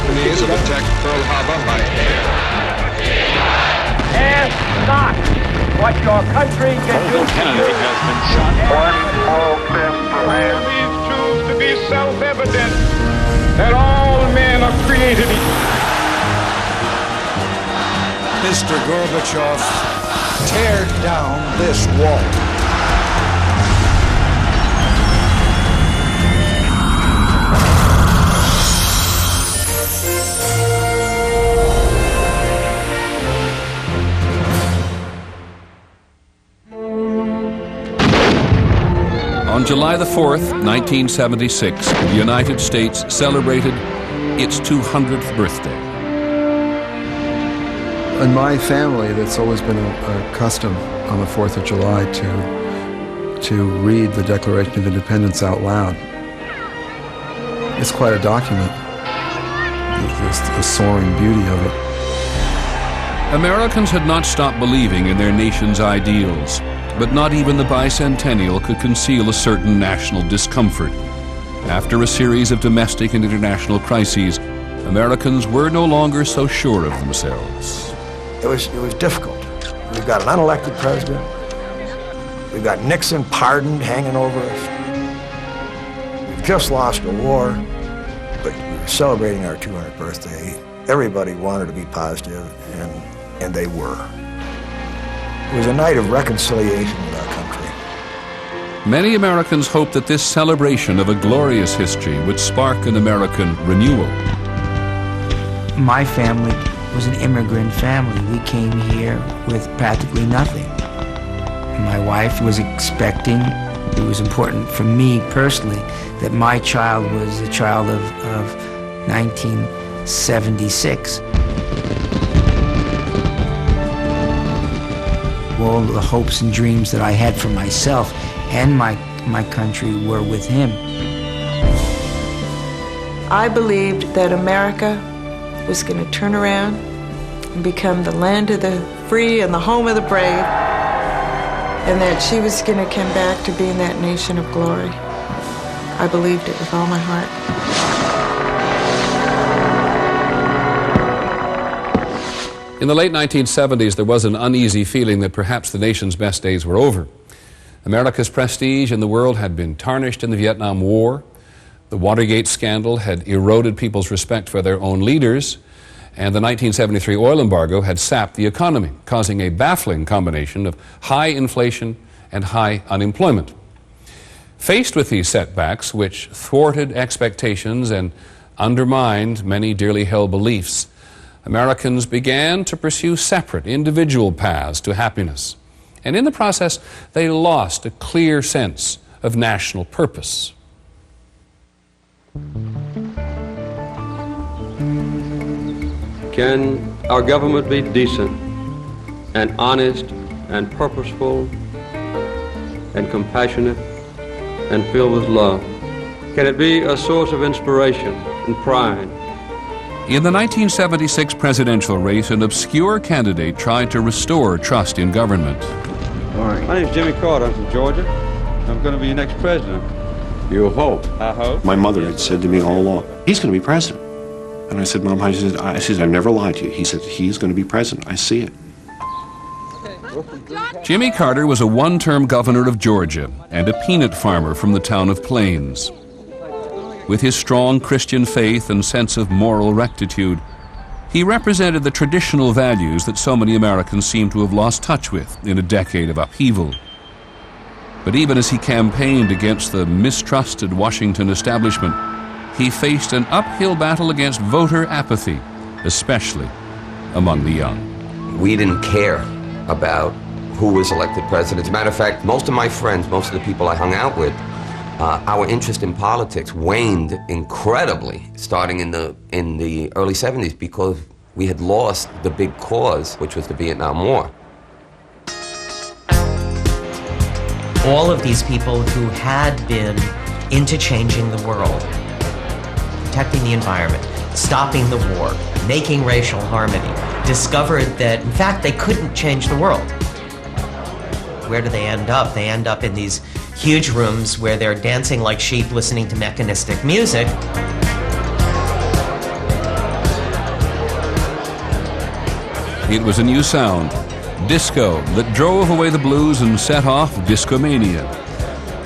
Japanese have attacked Pearl Harbor by air. Ask not what your country can do. Kennedy has been shot. One small step for man. These truths to be self-evident that all men are created equal. Mr. Gorbachev, tear down this wall. On July the 4th, 1976, the United States celebrated its 200th birthday. In my family, that's always been a custom on the 4th of July to read the Declaration of Independence out loud. It's quite a document, the soaring beauty of it. Americans had not stopped believing in their nation's ideals, but not even the bicentennial could conceal a certain national discomfort. After a series of domestic and international crises, Americans were no longer so sure of themselves. It was difficult. We've got an unelected president. We've got Nixon pardoned hanging over us. We've just lost a war, but we were celebrating our 200th birthday. Everybody wanted to be positive, and they were. It was a night of reconciliation with our country. Many Americans hoped that this celebration of a glorious history would spark an American renewal. My family was an immigrant family. We came here with practically nothing. My wife was expecting, it was important for me personally, that my child was a child of 1976. All the hopes and dreams that I had for myself and my country were with him. I believed that America was going to turn around and become the land of the free and the home of the brave, and that she was going to come back to being that nation of glory. I believed it with all my heart. In the late 1970s, there was an uneasy feeling that perhaps the nation's best days were over. America's prestige in the world had been tarnished in the Vietnam War. The Watergate scandal had eroded people's respect for their own leaders, and the 1973 oil embargo had sapped the economy, causing a baffling combination of high inflation and high unemployment. Faced with these setbacks, which thwarted expectations and undermined many dearly held beliefs, Americans began to pursue separate, individual paths to happiness. And in the process, they lost a clear sense of national purpose. Can our government be decent and honest and purposeful and compassionate and filled with love? Can it be a source of inspiration and pride? In the 1976 presidential race, an obscure candidate tried to restore trust in government. My name is Jimmy Carter. I'm from Georgia. I'm going to be your next president. You hope. I hope. My mother had said to me all along, he's going to be president. And I said, Mom, I said, I've never lied to you. He said, he's going to be president. I see it. Jimmy Carter was a one-term governor of Georgia and a peanut farmer from the town of Plains. With his strong Christian faith and sense of moral rectitude, he represented the traditional values that so many Americans seem to have lost touch with in a decade of upheaval. But even as he campaigned against the mistrusted Washington establishment, he faced an uphill battle against voter apathy, especially among the young. We didn't care about who was elected president. As a matter of fact, most of my friends, most of the people I hung out with, our interest in politics waned incredibly starting in the early 70s because we had lost the big cause, which was the Vietnam War. All of these people who had been into changing the world, protecting the environment, stopping the war, making racial harmony, discovered that, in fact, they couldn't change the world. Where do they end up? They end up in these huge rooms where they're dancing like sheep listening to mechanistic music. It was a new sound, disco, that drove away the blues and set off discomania.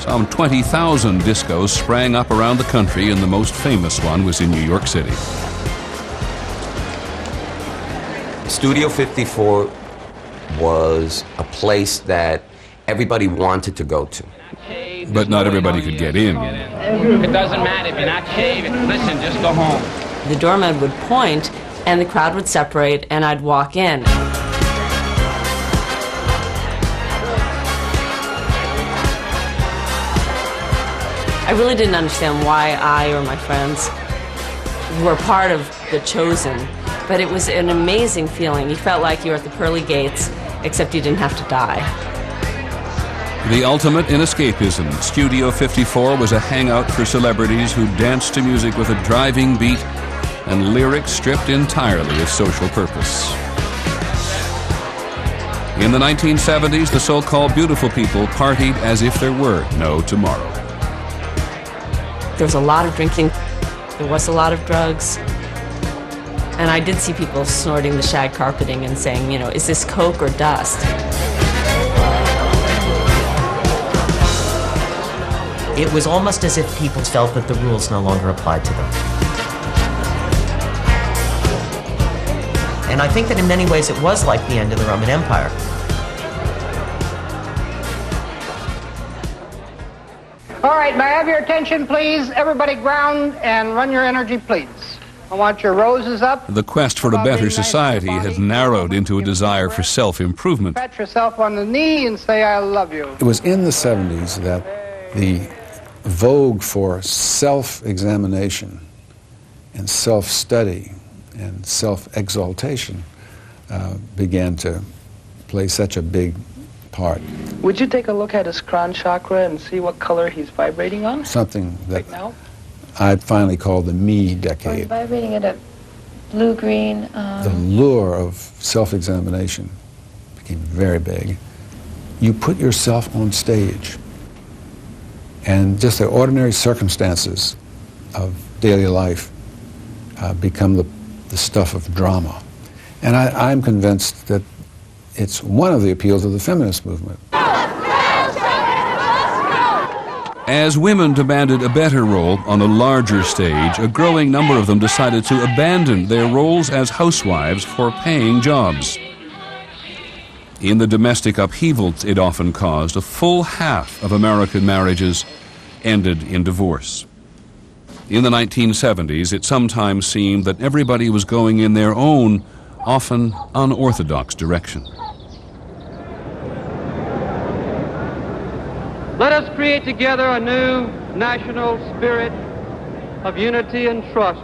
Some 20,000 discos sprang up around the country, and the most famous one was in New York City. Studio 54 was a place that everybody wanted to go to. But not everybody could get in. It doesn't matter if you're not shaving. Listen, just go home. The doorman would point, and the crowd would separate, and I'd walk in. I really didn't understand why I or my friends were part of the chosen, but it was an amazing feeling. You felt like you were at the pearly gates, except you didn't have to die. The ultimate in escapism, Studio 54 was a hangout for celebrities who danced to music with a driving beat and lyrics stripped entirely of social purpose. In the 1970s, the so-called beautiful people partied as if there were no tomorrow. There was a lot of drinking, there was a lot of drugs, and I did see people snorting the shag carpeting and saying, you know, is this coke or dust? It was almost as if people felt that the rules no longer applied to them. And I think that in many ways it was like the end of the Roman Empire. All right, may I have your attention, please? Everybody ground and run your energy, please. I want your roses up. The quest for a better society had narrowed into a desire for self-improvement. Pat yourself on the knee and say, I love you. It was in the 70s that the vogue for self-examination and self-study and self-exaltation began to play such a big part. Would you take a look at his crown chakra and see what color he's vibrating on? Something that right now? I'd finally call the me decade. Vibrating at a blue-green. The lure of self-examination became very big. You put yourself on stage, and just the ordinary circumstances of daily life become the stuff of drama. And I'm convinced that it's one of the appeals of the feminist movement. As women demanded a better role on a larger stage, a growing number of them decided to abandon their roles as housewives for paying jobs. In the domestic upheavals it often caused, a full half of American marriages ended in divorce. In the 1970s, it sometimes seemed that everybody was going in their own, often unorthodox direction. Let us create together a new national spirit of unity and trust.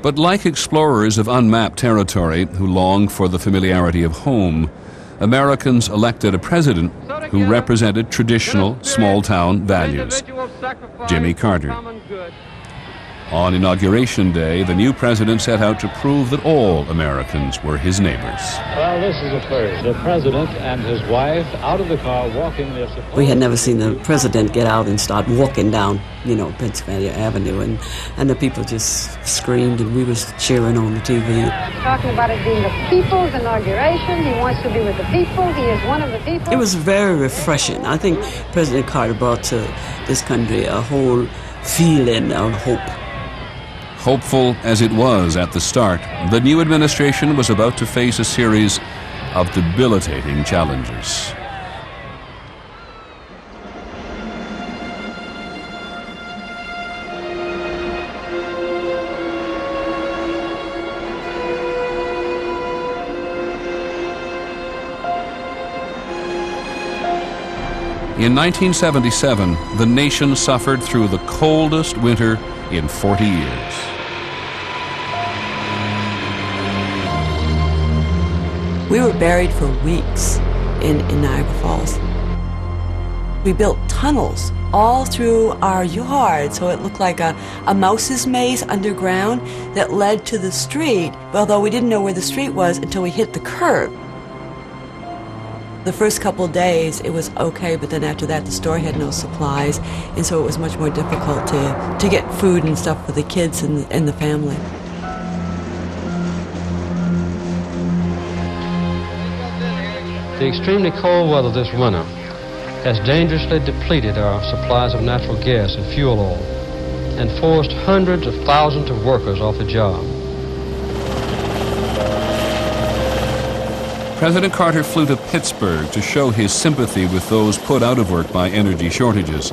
But like explorers of unmapped territory who longed for the familiarity of home, Americans elected a president who represented traditional small-town values, Jimmy Carter. On Inauguration Day, the new president set out to prove that all Americans were his neighbors. Well, this is a first. The president and his wife out of the car walking their support. We had never seen the president get out and start walking down, Pennsylvania Avenue, and the people just screamed, and we was cheering on the TV. Talking about it being the people's inauguration. He wants to be with the people. He is one of the people. It was very refreshing. I think President Carter brought to this country a whole feeling of hope. Hopeful as it was at the start, the new administration was about to face a series of debilitating challenges. In 1977, the nation suffered through the coldest winter in 40 years. We were buried for weeks in Niagara Falls. We built tunnels all through our yard, so it looked like a mouse's maze underground that led to the street, although we didn't know where the street was until we hit the curb. The first couple days it was okay, but then after that the store had no supplies, and so it was much more difficult to get food and stuff for the kids and the family. The extremely cold weather this winter has dangerously depleted our supplies of natural gas and fuel oil and forced hundreds of thousands of workers off the job. President Carter flew to Pittsburgh to show his sympathy with those put out of work by energy shortages.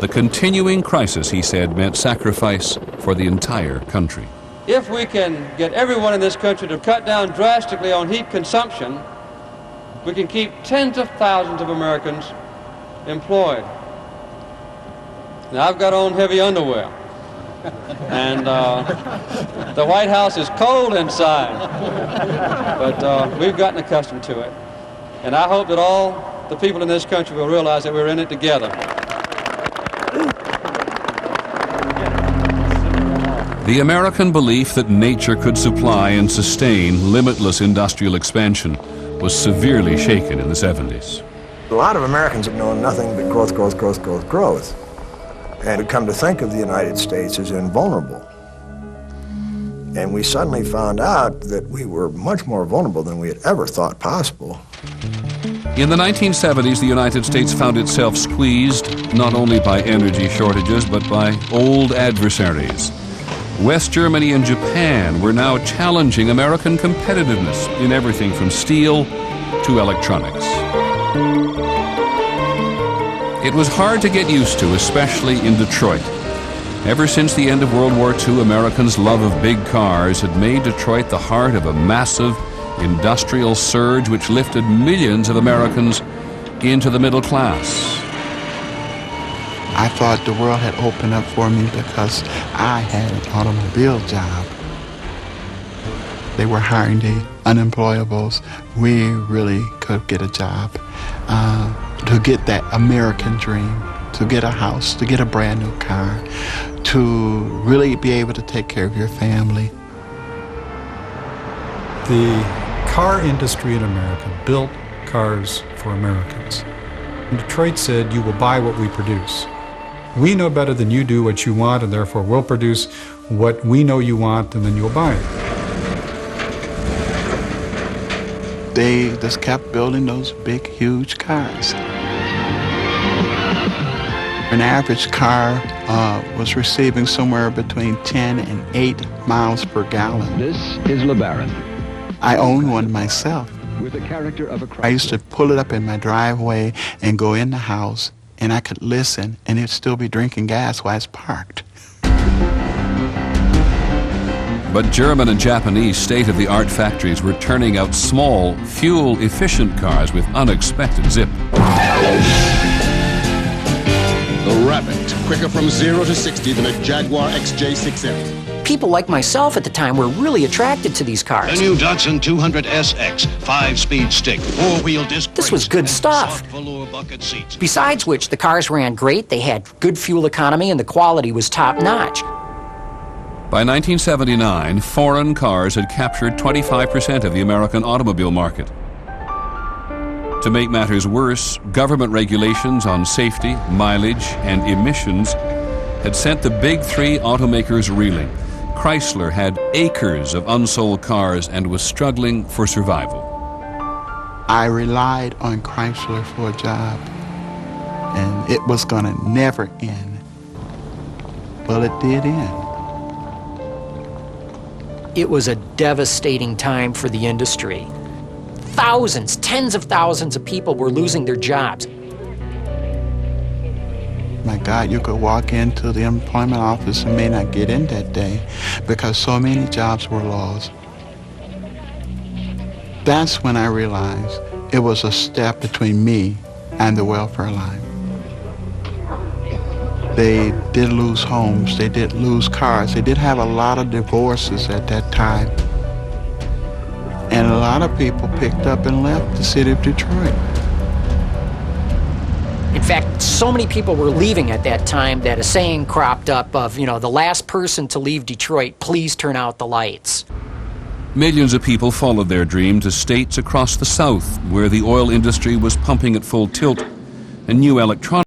The continuing crisis, he said, meant sacrifice for the entire country. If we can get everyone in this country to cut down drastically on heat consumption, we can keep tens of thousands of Americans employed. Now, I've got on heavy underwear, and the White House is cold inside, but we've gotten accustomed to it. And I hope that all the people in this country will realize that we're in it together. The American belief that nature could supply and sustain limitless industrial expansion was severely shaken in the 70s. A lot of Americans have known nothing but growth, growth, growth, growth, growth. And we come to think of the United States as invulnerable. And we suddenly found out that we were much more vulnerable than we had ever thought possible. In the 1970s, the United States found itself squeezed not only by energy shortages, but by old adversaries. West Germany and Japan were now challenging American competitiveness in everything from steel to electronics. It was hard to get used to, especially in Detroit. Ever since the end of World War II, Americans' love of big cars had made Detroit the heart of a massive industrial surge which lifted millions of Americans into the middle class. I thought the world had opened up for me because I had an automobile job. They were hiring the unemployables. We really could get a job to get that American dream, to get a house, to get a brand new car, to really be able to take care of your family. The car industry in America built cars for Americans. And Detroit said, you will buy what we produce. We know better than you do what you want, and therefore we'll produce what we know you want, and then you'll buy it. They just kept building those big, huge cars. An average car was receiving somewhere between 10 and 8 miles per gallon. This is LeBaron. I own one myself. With the character of a I used to pull it up in my driveway and go in the house, and I could listen, and it'd still be drinking gas while it's parked. But German and Japanese state-of-the-art factories were turning out small, fuel-efficient cars with unexpected zip. The Rabbit, quicker from 0 to 60 than a Jaguar XJ6M. People like myself at the time were really attracted to these cars. The new Datsun 200 SX, 5-speed stick, 4-wheel disc This was good stuff. Besides which, the cars ran great, they had good fuel economy, and the quality was top-notch. By 1979, foreign cars had captured 25% of the American automobile market. To make matters worse, government regulations on safety, mileage, and emissions had sent the big three automakers reeling. Chrysler had acres of unsold cars and was struggling for survival. I relied on Chrysler for a job, and it was going to never end. Well, it did end. It was a devastating time for the industry. Thousands, tens of thousands of people were losing their jobs. My God, you could walk into the employment office and may not get in that day because so many jobs were lost. That's when I realized it was a step between me and the welfare line. They did lose homes, they did lose cars, they did have a lot of divorces at that time. And a lot of people picked up and left the city of Detroit. In fact, so many people were leaving at that time that a saying cropped up of, the last person to leave Detroit, please turn out the lights. Millions of people followed their dream to states across the South, where the oil industry was pumping at full tilt and new electronics